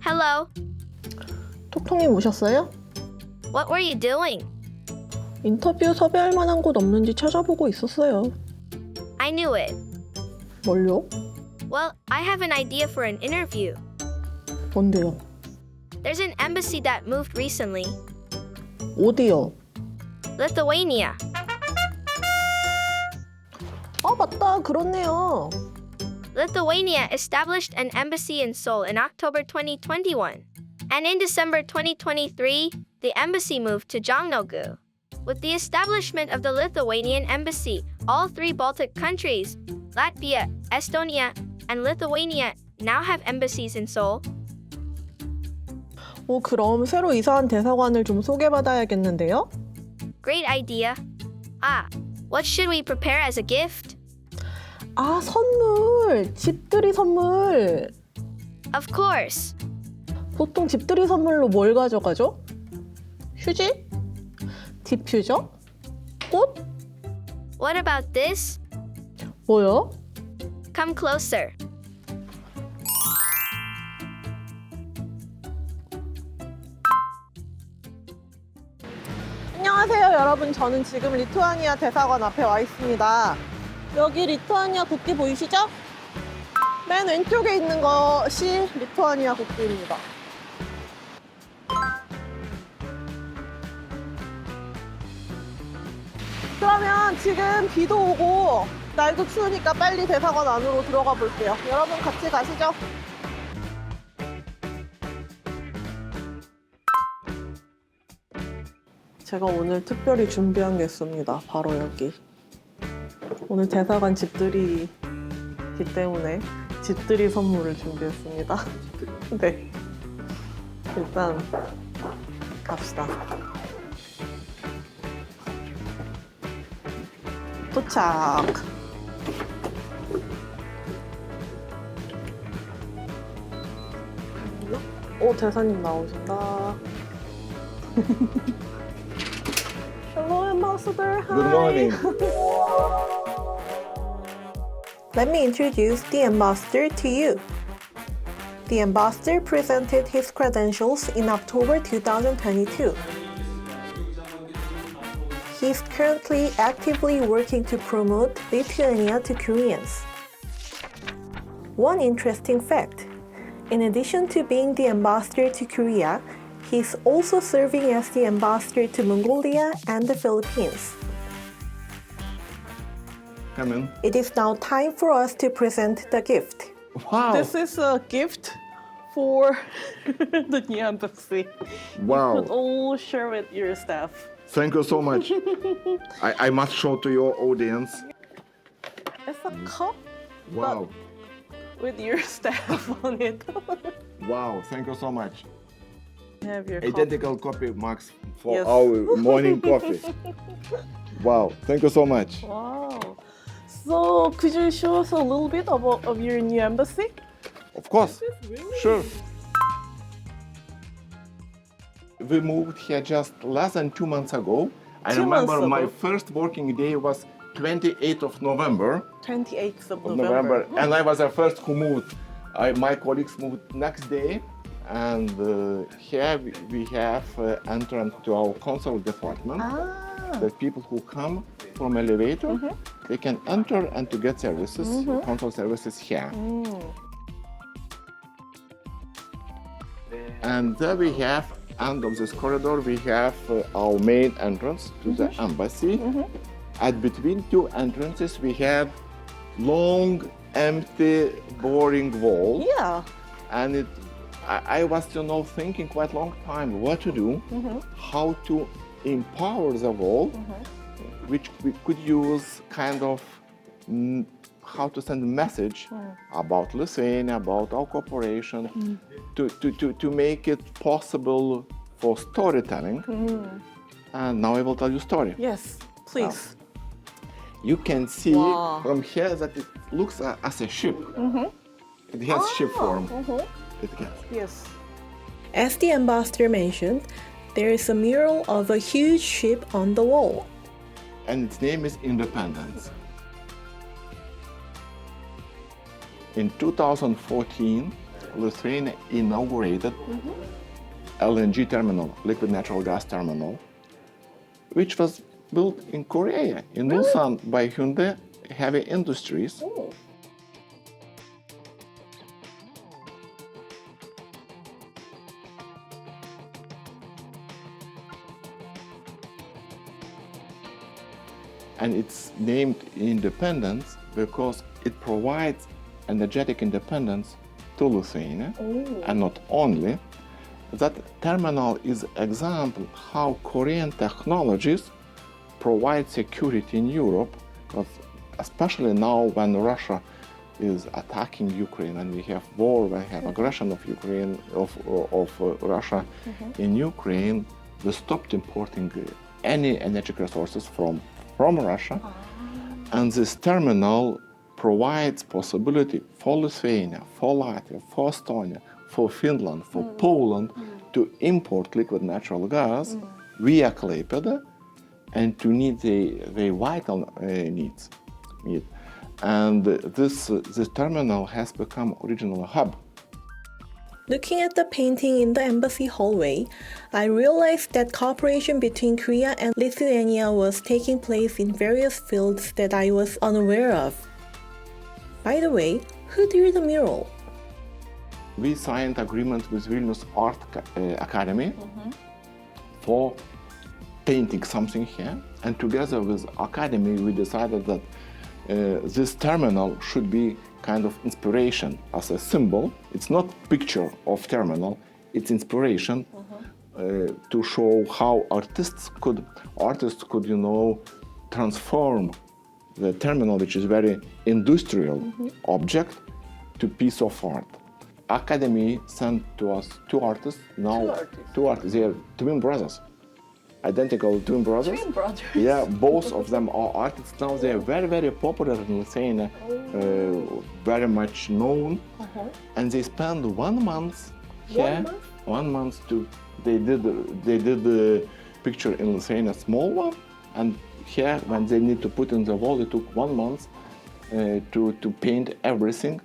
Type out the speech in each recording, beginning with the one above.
Hello. 톡톡님 오셨어요? What were you doing? 인터뷰 섭외할 만한 곳 없는지 찾아보고 있었어요. I knew it. 뭘요? Well, I have an idea for an interview. 뭔데요? There's an embassy that moved recently. 어디요? Lithuania. 아 맞다 그렇네요. Lithuania established an embassy in Seoul in October 2021. And in December 2023, the embassy moved to Jongno-gu. With the establishment of the Lithuanian embassy, all three Baltic countries, Latvia, Estonia, and Lithuania, now have embassies in Seoul. 그럼 새로 이사한 대사관을 좀 소개받아야겠는데요? Great idea. Ah, what should we prepare as a gift? 아 선물! 집들이 선물! Of course. 보통 집들이 선물로 뭘 가져가죠? 휴지? 디퓨저? 꽃? What about this? 뭐요? Come closer. 안녕하세요 여러분, 저는 지금 리투아니아 대사관 앞에 와 있습니다. 여기 리투아니아 국기 보이시죠? 맨 왼쪽에 있는 것이 리투아니아 국기입니다. 그러면 지금 비도 오고 날도 추우니까 빨리 대사관 안으로 들어가 볼게요. 여러분 같이 가시죠. 제가 오늘 특별히 준비한 게 있습니다. 바로 여기. 오늘 대사관 집들이기 때문에 집들이 선물을 준비했습니다. 네. 일단 갑시다. 도착. 오, 대사님 나오신다. Hello, Ambassador. Hi. Good morning. Let me introduce the ambassador to you. The ambassador presented his credentials in October 2022. He is currently actively working to promote Lithuania to Koreans. One interesting fact: in addition to being the ambassador to Korea, he is also serving as the ambassador to Mongolia and the Philippines. Come in. It is now time for us to present the gift. Wow. This is a gift for the new embassy. Wow. You could all share with your staff. Thank you so much. I must show to your audience. It's a cup Wow. with your staff on it. Wow. Thank you so much. Have your Identical copy, Max, for Yes. our morning coffee. Wow. Thank you so much. Wow. So could you show us a little bit of your new embassy? Of course. Really? Sure. We moved here just less than 2 months ago. I 2 months remember my ago. first working day was 28th of November. 28th of Of November. And I was the first who moved. My colleagues moved next day, and here we have entrance to our consular department. Ah. The people who come from elevator, they can enter and to get services, consular services here. And there we have, end of this corridor, we have our main entrance to the embassy. And between two entrances, we have long, empty, boring wall. Yeah. And I was, thinking quite a long time what to do, how to empower the wall, which we could use kind of how to send a message about Lithuania, about our cooperation, to make it possible for storytelling. And now I will tell you a story. Yes, please. You can see Wow. from here that it looks as a ship. It has ship form. It has. Yes. As the ambassador mentioned, there is a mural of a huge ship on the wall. And its name is Independence. In 2014, Lithuania inaugurated LNG terminal, liquid natural gas terminal, which was built in Korea, in Ulsan, by Hyundai Heavy Industries. Oh. And it's named Independence because it provides energetic independence to Lithuania. And not only, that terminal is example how Korean technologies provide security in Europe, because especially now when Russia is attacking Ukraine and we have war, we have aggression of Ukraine, of Russia in Ukraine, we stopped importing any energy resources from Russia, and this terminal provides possibility for Lithuania, for Latvia, for Estonia, for Finland, for Poland to import liquid natural gas via Klaipėda and to meet their vital needs. And this terminal has become original hub. Looking at the painting in the embassy hallway, I realized that cooperation between Korea and Lithuania was taking place in various fields that I was unaware of. By the way, who drew the mural? We signed agreement with Vilnius Art Academy for painting something here, and together with Academy we decided that this terminal should be kind of inspiration as a symbol. It's not picture of terminal, it's inspiration to show how artists could transform the terminal, which is very industrial object, to piece of art. Academy sent to us two artists. They are twin brothers. Identical twin brothers. Twin brothers. Yeah, both of them are artists now. They are very, very popular in Lithuania, very much known, and they spent 1 month here. 1 month to they did the picture in Lithuania, small one, and here when they need to put in the wall, it took 1 month to paint everything.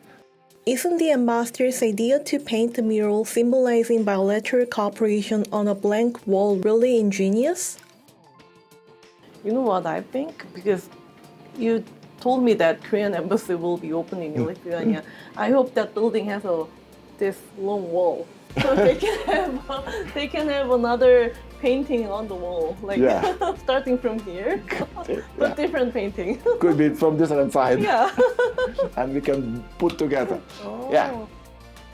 Isn't the ambassador's idea to paint the mural symbolizing bilateral cooperation on a blank wall really ingenious? You know what I think? Because you told me that Korean embassy will be opening in Lithuania. I hope that building has this long wall, so they can have another painting on the wall, like starting from here, but different painting. Could be from different side. Yeah. And we can put together. Oh. Yeah.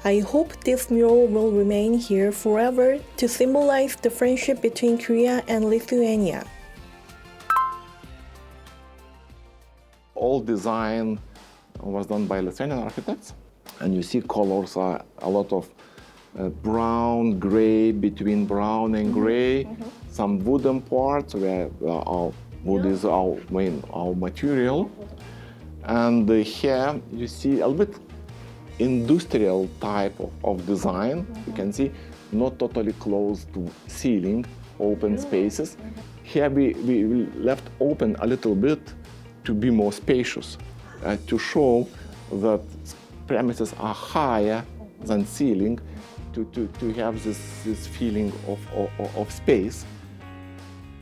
I hope this mural will remain here forever to symbolize the friendship between Korea and Lithuania. All design was done by Lithuanian architects, and you see colors are a lot of brown, gray, between brown and gray, some wooden parts where our wood is our material, and here you see a little bit industrial type of design. You can see not totally closed to ceiling, open spaces. Here we left open a little bit to be more spacious, to show that premises are higher than ceiling, to have this feeling of space.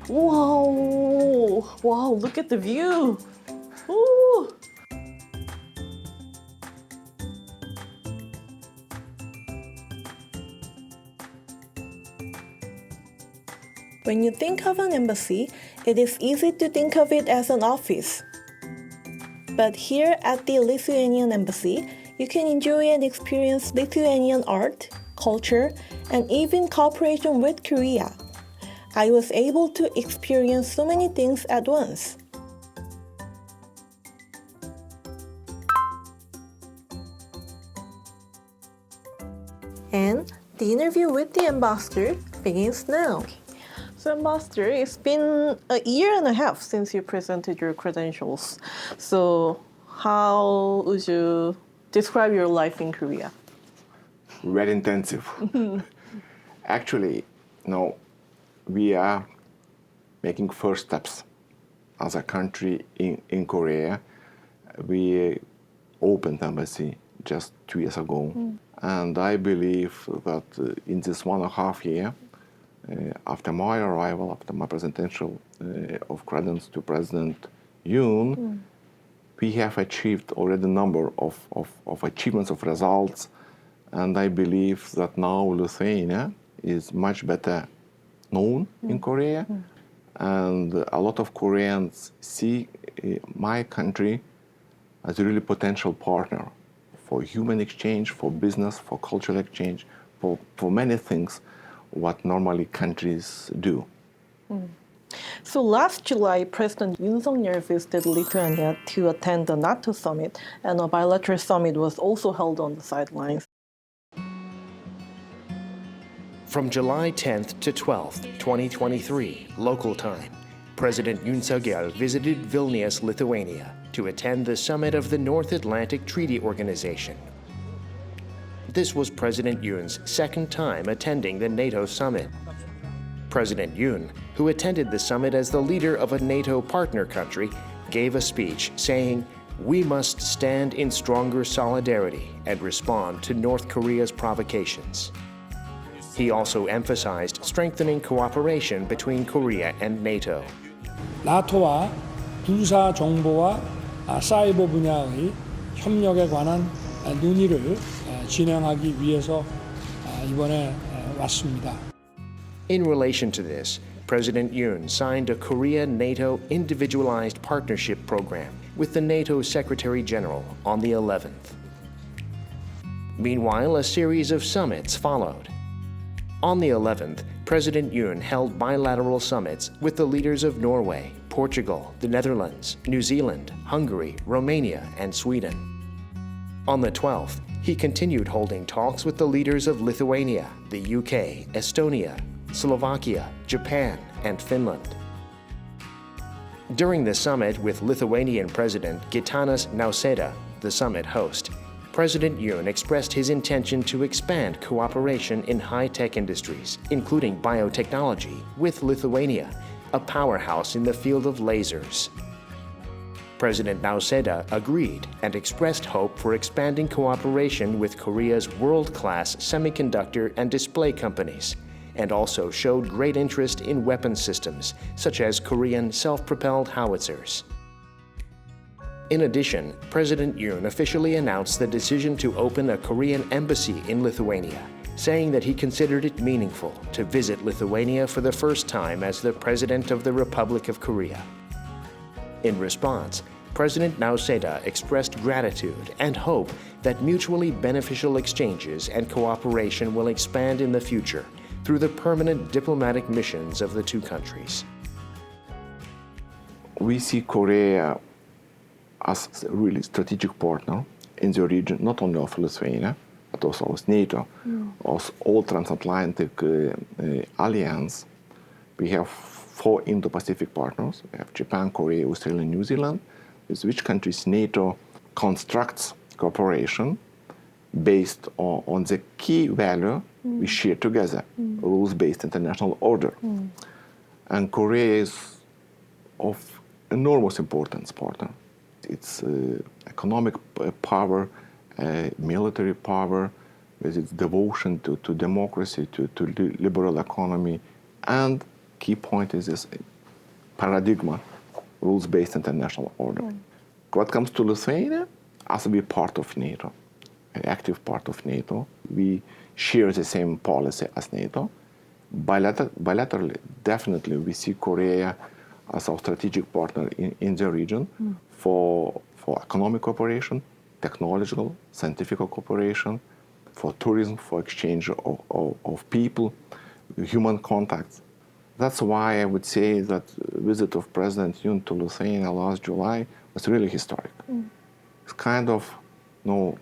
Wow! Wow! Look at the view. Ooh. When you think of an embassy, it is easy to think of it as an office. But here at the Lithuanian Embassy, you can enjoy and experience Lithuanian art, culture, and even cooperation with Korea. I was able to experience so many things at once. And the interview with the ambassador begins now. So, Ambassador, it's been 1.5 years since you presented your credentials. So, how would you describe your life in Korea? Very intensive. Actually, we are making first steps as a country in Korea. We opened embassy just 2 years ago. And I believe that in this 1.5 years, after my arrival, after my presidential of credence to President Yoon, we have achieved already a number of achievements, of results. And I believe that now Lithuania is much better known in Korea. And a lot of Koreans see my country as a really potential partner for human exchange, for business, for cultural exchange, for many things what normally countries do. So last July, President Yoon Suk Yeol visited Lithuania to attend the NATO summit, and a bilateral summit was also held on the sidelines. From July 10th to 12th, 2023, local time, President Yoon Suk Yeol visited Vilnius, Lithuania, to attend the summit of the North Atlantic Treaty Organization. This was President Yoon's second time attending the NATO summit. President Yoon, who attended the summit as the leader of a NATO partner country, gave a speech saying, "We must stand in stronger solidarity and respond to North Korea's provocations." He also emphasized strengthening cooperation between Korea and NATO. 나토와 군사 정보와 사이버 분야의 협력에 관한 논의를 진행하기 위해서 이번에 왔습니다. In relation to this, President Yoon signed a Korea-NATO individualized partnership program with the NATO Secretary General on the 11th. Meanwhile, a series of summits followed. On the 11th, President Yoon held bilateral summits with the leaders of Norway, Portugal, the Netherlands, New Zealand, Hungary, Romania, and Sweden. On the 12th, he continued holding talks with the leaders of Lithuania, the UK, Estonia, Slovakia, Japan, and Finland. During the summit with Lithuanian President Gitanas Nauseda, the summit host, President Yoon expressed his intention to expand cooperation in high-tech industries, including biotechnology, with Lithuania, a powerhouse in the field of lasers. President Nauseda agreed and expressed hope for expanding cooperation with Korea's world-class semiconductor and display companies, and also showed great interest in weapon systems, such as Korean self-propelled howitzers. In addition, President Yoon officially announced the decision to open a Korean embassy in Lithuania, saying that he considered it meaningful to visit Lithuania for the first time as the President of the Republic of Korea. In response, President Nauseda expressed gratitude and hope that mutually beneficial exchanges and cooperation will expand in the future through the permanent diplomatic missions of the two countries. We see Korea as a really strategic partner in the region, not only of Lithuania, but also with NATO, as all transatlantic alliance. We have 4 Indo-Pacific partners. We have Japan, Korea, Australia, and New Zealand, with which countries NATO constructs cooperation based on the key value we share together, rules-based international order. And Korea is of enormous importance partner. Its economic power, military power, with its devotion to democracy, to liberal economy, and key point is this paradigm, rules-based international order. What comes to Lithuania, as we part of NATO, an active part of NATO, we share the same policy as NATO. Bilaterally, definitely, we see Korea as our strategic partner in the region for economic cooperation, technological, scientific cooperation, for tourism, for exchange of people, human contacts. That's why I would say that visit of President Yoon to Lithuania last July was really historic. It's kind of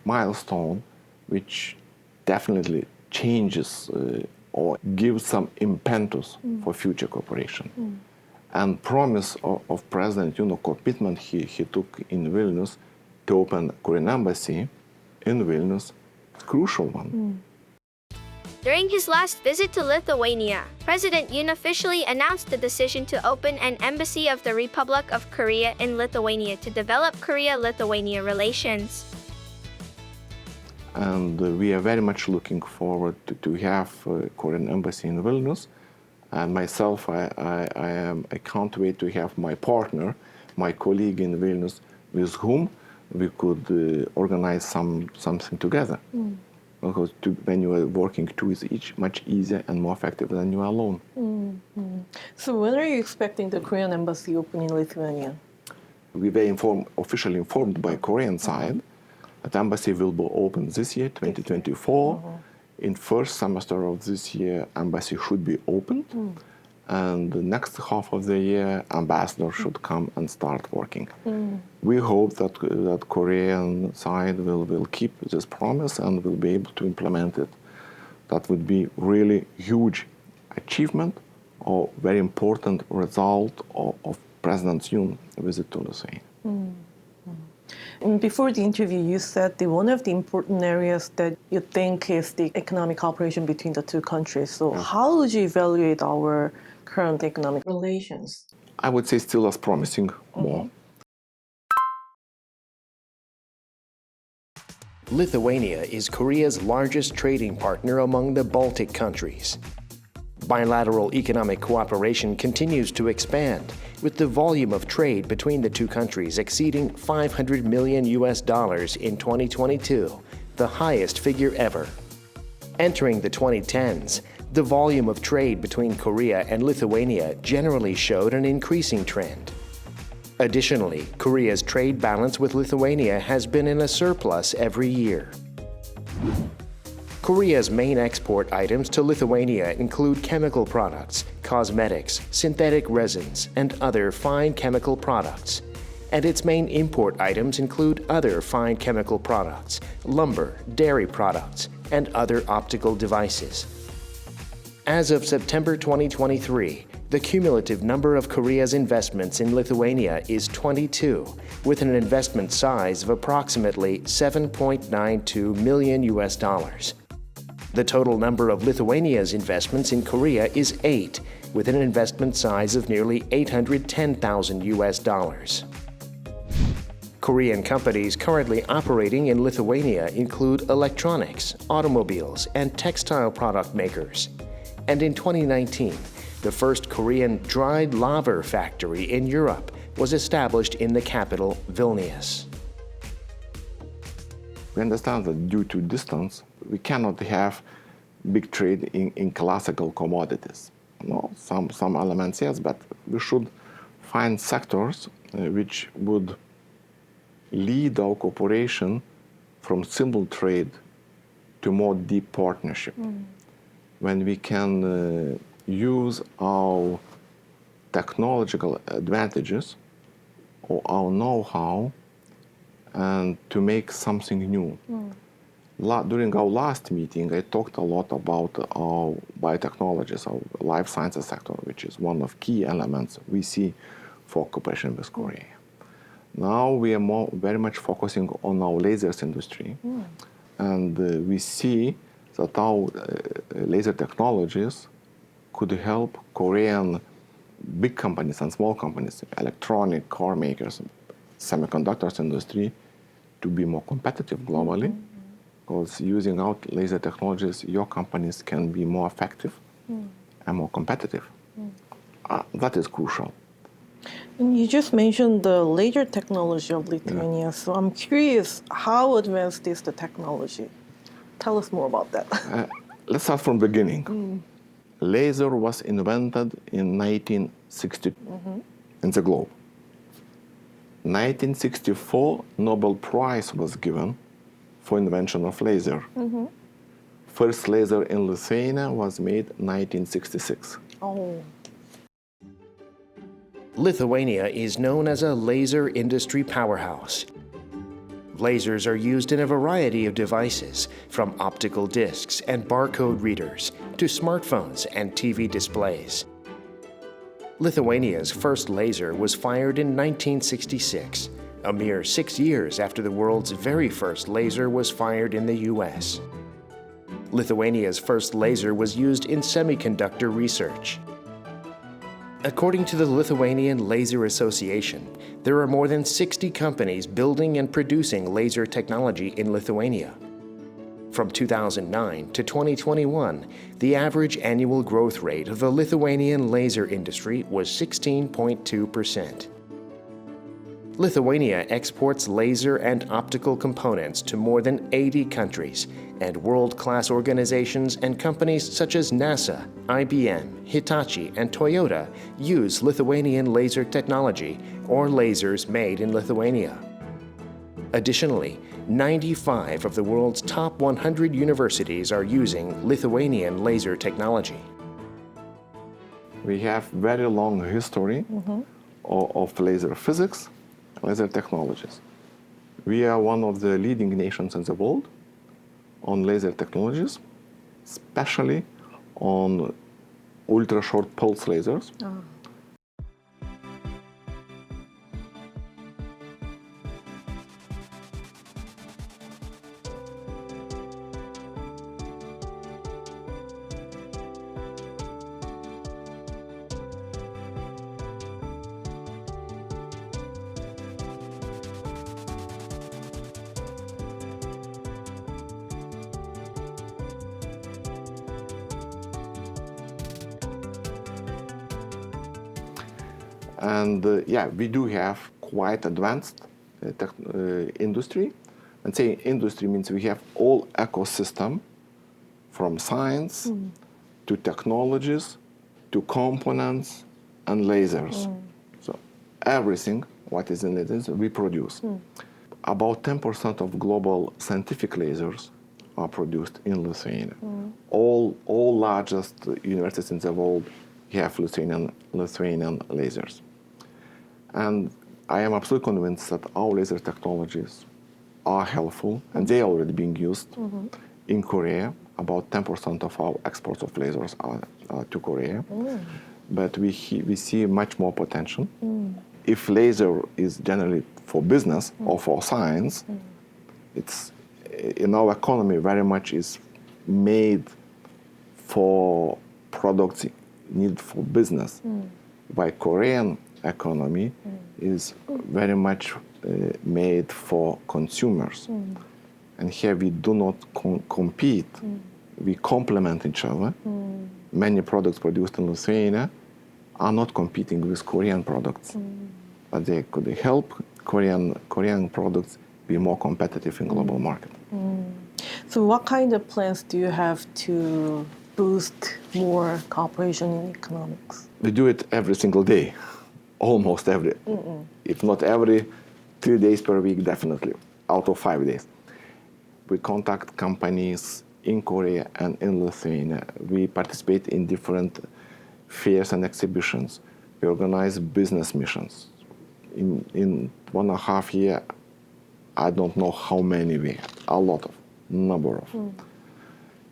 milestone which definitely changes or gives some impetus for future cooperation. And promise of President Yoon, commitment he took in Vilnius to open Korean embassy in Vilnius, crucial one. During his last visit to Lithuania, President Yoon officially announced the decision to open an embassy of the Republic of Korea in Lithuania to develop Korea-Lithuania relations. And we are very much looking forward to have Korean embassy in Vilnius. And myself, I can't wait to have my partner, my colleague in Vilnius, with whom we could organize something together. Because when you are working two with each, much easier and more effective than you are alone. So when are you expecting the Korean embassy open in Lithuania? We were officially informed by Korean side that embassy will be open this year, 2024. In first semester of this year, embassy should be opened. And the next half of the year, ambassador should come and start working. We hope that Korean side will keep this promise and will be able to implement it. That would be really huge achievement or very important result of President Yoon visit to Lithuania. And before the interview, you said that one of the important areas that you think is the economic cooperation between the two countries. So how would you evaluate our current economic relations? I would say still as promising more. Lithuania is Korea's largest trading partner among the Baltic countries. Bilateral economic cooperation continues to expand, with the volume of trade between the two countries exceeding $500 million in 2022, the highest figure ever. Entering the 2010s, the volume of trade between Korea and Lithuania generally showed an increasing trend. Additionally, Korea's trade balance with Lithuania has been in a surplus every year. Korea's main export items to Lithuania include chemical products, cosmetics, synthetic resins, and other fine chemical products. And its main import items include other fine chemical products, lumber, dairy products, and other optical devices. As of September 2023, the cumulative number of Korea's investments in Lithuania is 22, with an investment size of approximately $7.92 million. The total number of Lithuania's investments in Korea is 8, with an investment size of nearly $810,000. Korean companies currently operating in Lithuania include electronics, automobiles, and textile product makers. And in 2019, the first Korean dried laver factory in Europe was established in the capital, Vilnius. We understand that due to distance, we cannot have big trade in classical commodities. No, some elements, yes, but we should find sectors which would lead our cooperation from simple trade to more deep partnership. When we can use our technological advantages or our know-how and to make something new. During our last meeting, I talked a lot about our biotechnologies, our life sciences sector, which is one of key elements we see for cooperation with Korea. Now we are very much focusing on our lasers industry, and we see that our laser technologies could help Korean big companies and small companies, electronic car makers, semiconductors industry, to be more competitive globally. Because using our laser technologies, your companies can be more effective and more competitive. That is crucial. And you just mentioned the laser technology of Lithuania. So I'm curious, how advanced is the technology? Tell us more about that. Let's start from the beginning. Laser was invented in 1960 in the globe. 1964, Nobel Prize was given for invention of laser. First laser in Lithuania was made 1966. Lithuania is known as a laser industry powerhouse. Lasers are used in a variety of devices, from optical discs and barcode readers to smartphones and TV displays. Lithuania's first laser was fired in 1966, a mere 6 years after the world's very first laser was fired in the US. Lithuania's first laser was used in semiconductor research. According to the Lithuanian Laser Association, there are more than 60 companies building and producing laser technology in Lithuania. From 2009 to 2021, the average annual growth rate of the Lithuanian laser industry was 16.2%. Lithuania exports laser and optical components to more than 80 countries, and world-class organizations and companies such as NASA, IBM, Hitachi, and Toyota use Lithuanian laser technology or lasers made in Lithuania. Additionally, 95 of the world's top 100 universities are using Lithuanian laser technology. We have very long history of laser physics, laser technologies. We are one of the leading nations in the world on laser technologies, especially on ultra-short pulse lasers. And we do have quite advanced industry. And saying industry means we have all ecosystem from science to technologies to components and lasers. So everything what is in lasers we produce. About 10% of global scientific lasers are produced in Lithuania. All largest universities in the world have Lithuanian lasers. And I am absolutely convinced that our laser technologies are helpful, and they are already being used in Korea. About 10% of our exports of lasers are to Korea. But we see much more potential. If laser is generally for business or for science, it's in our economy very much is made for products needed for business. While Korean economy is very much made for consumers. And here we do not compete. We complement each other. Many products produced in Lithuania are not competing with Korean products, but they could help Korean products be more competitive in global market. So what kind of plans do you have to boost more cooperation in economics? We do it every single day, almost every, if not every, 3 days per week, definitely, out of 5 days. We contact companies in Korea and in Lithuania. We participate in different fairs and exhibitions. We organize business missions. In 1.5 years, I don't know how many we had, a lot of, number of.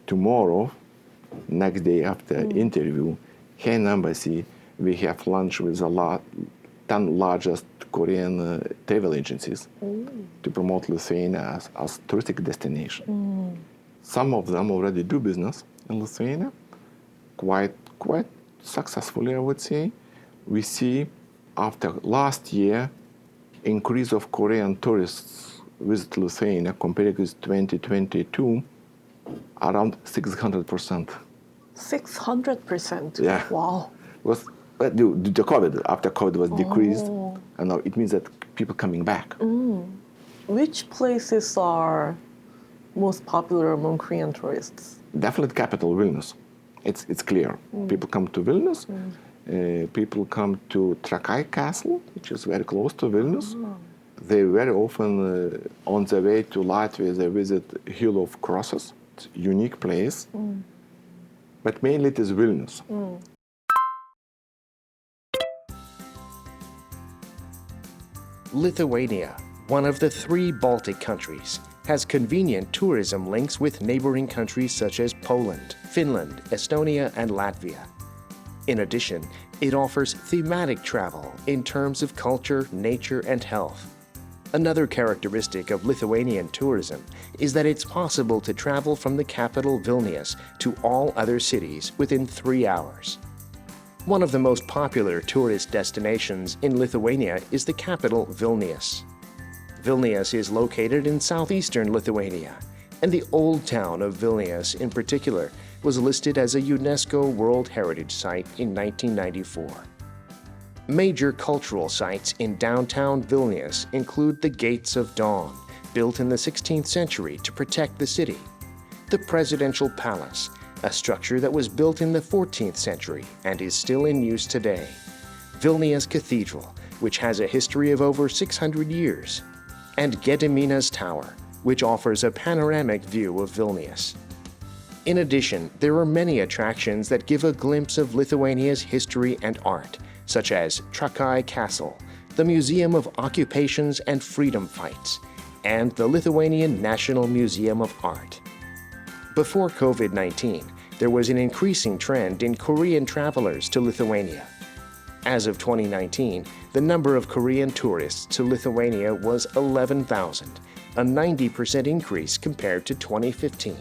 Tomorrow, next day after interview, here in embassy, we have lunch with the 10 largest Korean travel agencies to promote Lithuania as touristic destination. Some of them already do business in Lithuania, quite successfully, I would say. We see after last year, increase of Korean tourists visit Lithuania compared with 2022, around 600%. 600%? Yeah. Wow. But the COVID, after COVID was decreased, and now it means that people coming back. Which places are most popular among Korean tourists? Definitely capital, Vilnius. It's clear. People come to Vilnius. People come to Trakai Castle, which is very close to Vilnius. They very often, on the way to Latvia, they visit Hill of Crosses. It's a unique place. But mainly it is Vilnius. Lithuania, one of the 3 Baltic countries, has convenient tourism links with neighboring countries such as Poland, Finland, Estonia, and Latvia. In addition, it offers thematic travel in terms of culture, nature, and health. Another characteristic of Lithuanian tourism is that it's possible to travel from the capital Vilnius to all other cities within 3 hours. One of the most popular tourist destinations in Lithuania is the capital Vilnius. Vilnius is located in southeastern Lithuania. And the Old Town of Vilnius, in particular, was listed as a UNESCO World Heritage Site in 1994. Major cultural sites in downtown Vilnius include the Gates of Dawn, built in the 16th century to protect the city, the Presidential Palace, a structure that was built in the 14th century and is still in use today, Vilnius Cathedral, which has a history of over 600 years, and Gediminas Tower, which offers a panoramic view of Vilnius. In addition, there are many attractions that give a glimpse of Lithuania's history and art, such as Trakai Castle, the Museum of Occupations and Freedom Fights, and the Lithuanian National Museum of Art. Before COVID-19, there was an increasing trend in Korean travelers to Lithuania. As of 2019, the number of Korean tourists to Lithuania was 11,000, a 90% increase compared to 2015.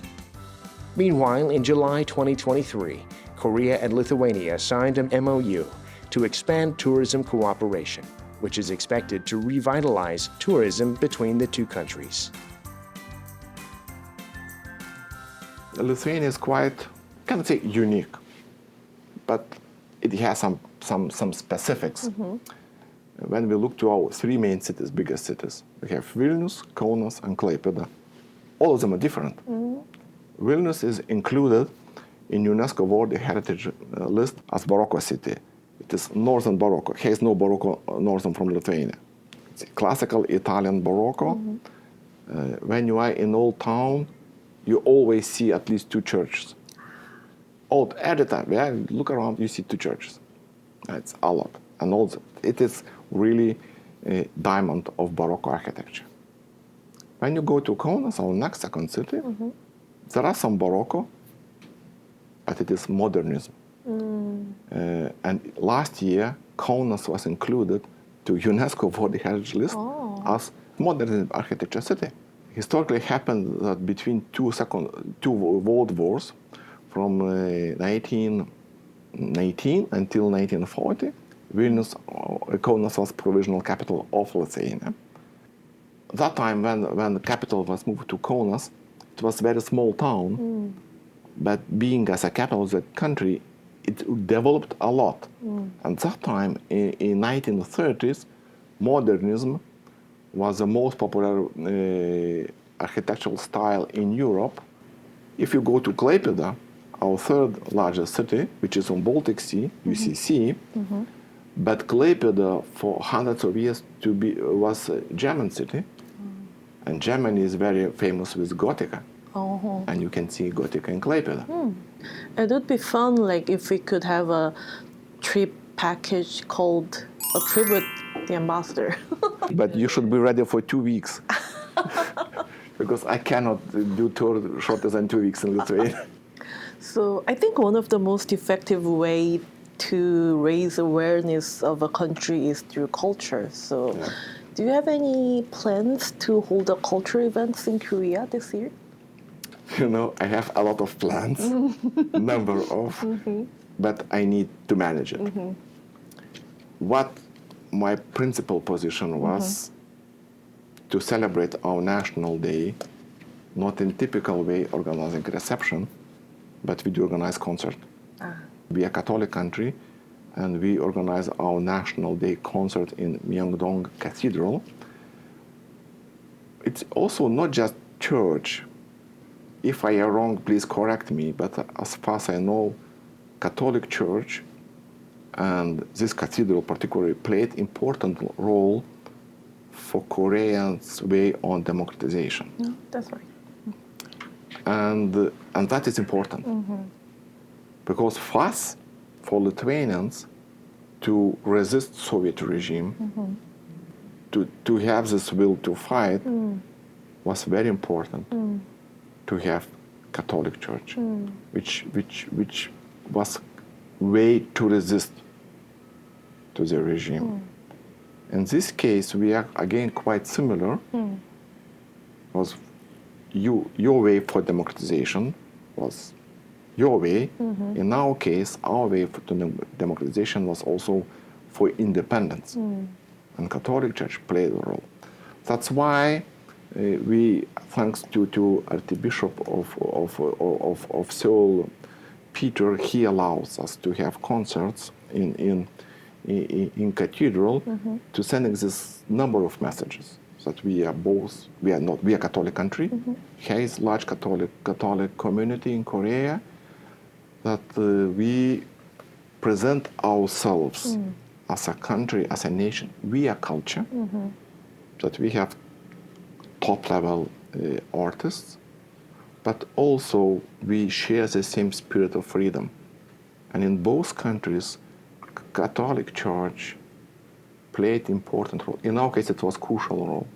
Meanwhile, in July 2023, Korea and Lithuania signed an MOU to expand tourism cooperation, which is expected to revitalize tourism between the two countries. Lithuania is quite, can't say unique, but it has some specifics. When we look to our three main cities, biggest cities, we have Vilnius, Kaunas, and Klaipėda. All of them are different. Vilnius is included in UNESCO World Heritage List as Baroque city. It is northern Baroque. It has no Baroque northern from Lithuania. It's classical Italian Baroque. When you are in Old Town, you always see at least two churches. At the time, yeah, look around, you see two churches. It's a lot. And also, it is really a diamond of Baroque architecture. When you go to Kaunas, our next second city, there are some Baroque, but it is modernism. And last year, Kaunas was included to UNESCO World Heritage List as modern architecture city. Historically happened that between two world wars, from 1919 until 1940, Kaunas was provisional capital of Lithuania. That time, when the capital was moved to Kaunas, it was a very small town, but being as a capital of the country, it developed a lot. And that time, in 1930s, modernism was the most popular architectural style in Europe. If you go to Klaipėda, our third largest city, which is on Baltic Sea, UCC, but Klaipėda for hundreds of years was a German city, and Germany is very famous with Gothica, and you can see Gothica in Klaipėda. It would be fun, like if we could have a trip package called A Trip with the Ambassador. But you should be ready for 2 weeks, because I cannot do tour shorter than 2 weeks in Lithuania. So I think one of the most effective way to raise awareness of a country is through culture. So do you have any plans to hold a culture events in Korea this year? You know, I have a lot of plans, number of, but I need to manage it. What my principal position was to celebrate our national day, not in typical way organizing a reception, but we do organize concert. We are a Catholic country, and we organize our National Day concert in Myeongdong Cathedral. It's also not just church. If I am wrong, please correct me, but as far as I know, Catholic Church and this cathedral particularly played important role for Koreans' way on democratization. No, that's right. And that is important. Because for us, for Lithuanians, to resist Soviet regime, to have this will to fight, was very important. To have Catholic Church, which was way to resist to the regime. In this case, we are again quite similar. Was your way for democratization was your way. In our case, our way for democratization was also for independence. And Catholic Church played a role. That's why we, thanks to Archbishop of Seoul, Peter, he allows us to have concerts in Cathedral to sending this number of messages that we are a Catholic country, has large Catholic community in Korea, that we present ourselves as a country, as a nation. We are culture, that we have top-level artists, but also we share the same spirit of freedom. And in both countries, Catholic Church played an important role. In our case, it was a crucial role.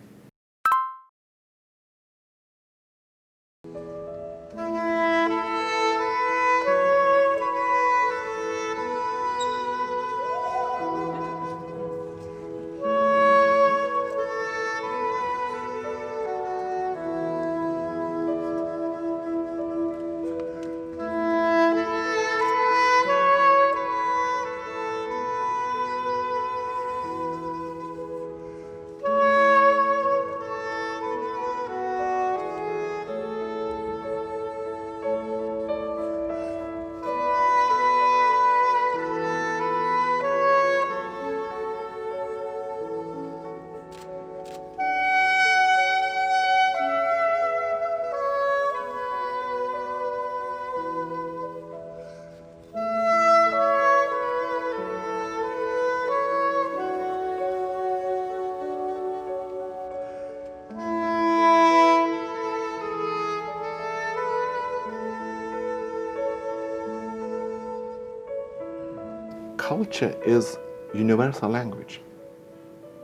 Culture is universal language.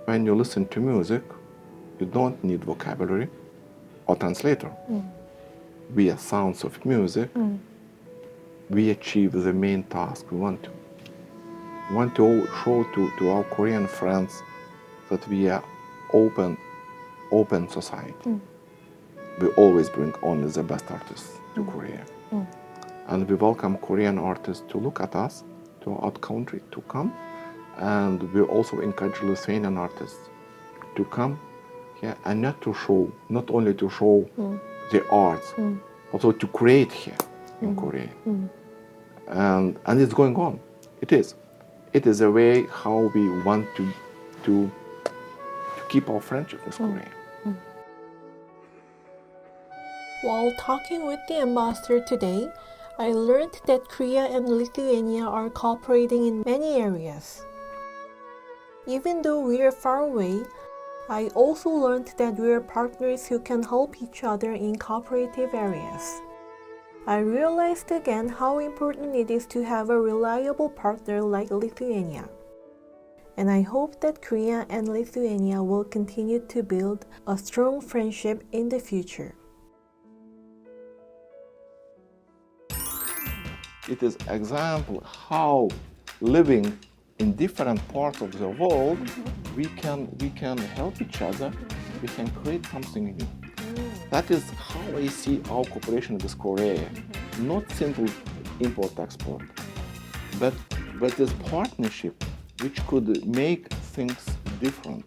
When you listen to music, you don't need vocabulary or translator. Via sounds of music, we achieve the main task we want to. We want to show to our Korean friends that we are open society. We always bring only the best artists to Korea. And we welcome Korean artists to look at us, to our country, to come. And we also encourage Lithuanian artists to come here and not only to show the arts, also to create here in Korea. And it's going on. It is. It is a way how we want to keep our friendship with Korea. While talking with the ambassador today, I learned that Korea and Lithuania are cooperating in many areas. Even though we are far away, I also learned that we are partners who can help each other in cooperative areas. I realized again how important it is to have a reliable partner like Lithuania. And I hope that Korea and Lithuania will continue to build a strong friendship in the future. It is example how living in different parts of the world, we can help each other, we can create something new. That is how I see our cooperation with Korea. Not simple import-export, but this partnership which could make things different.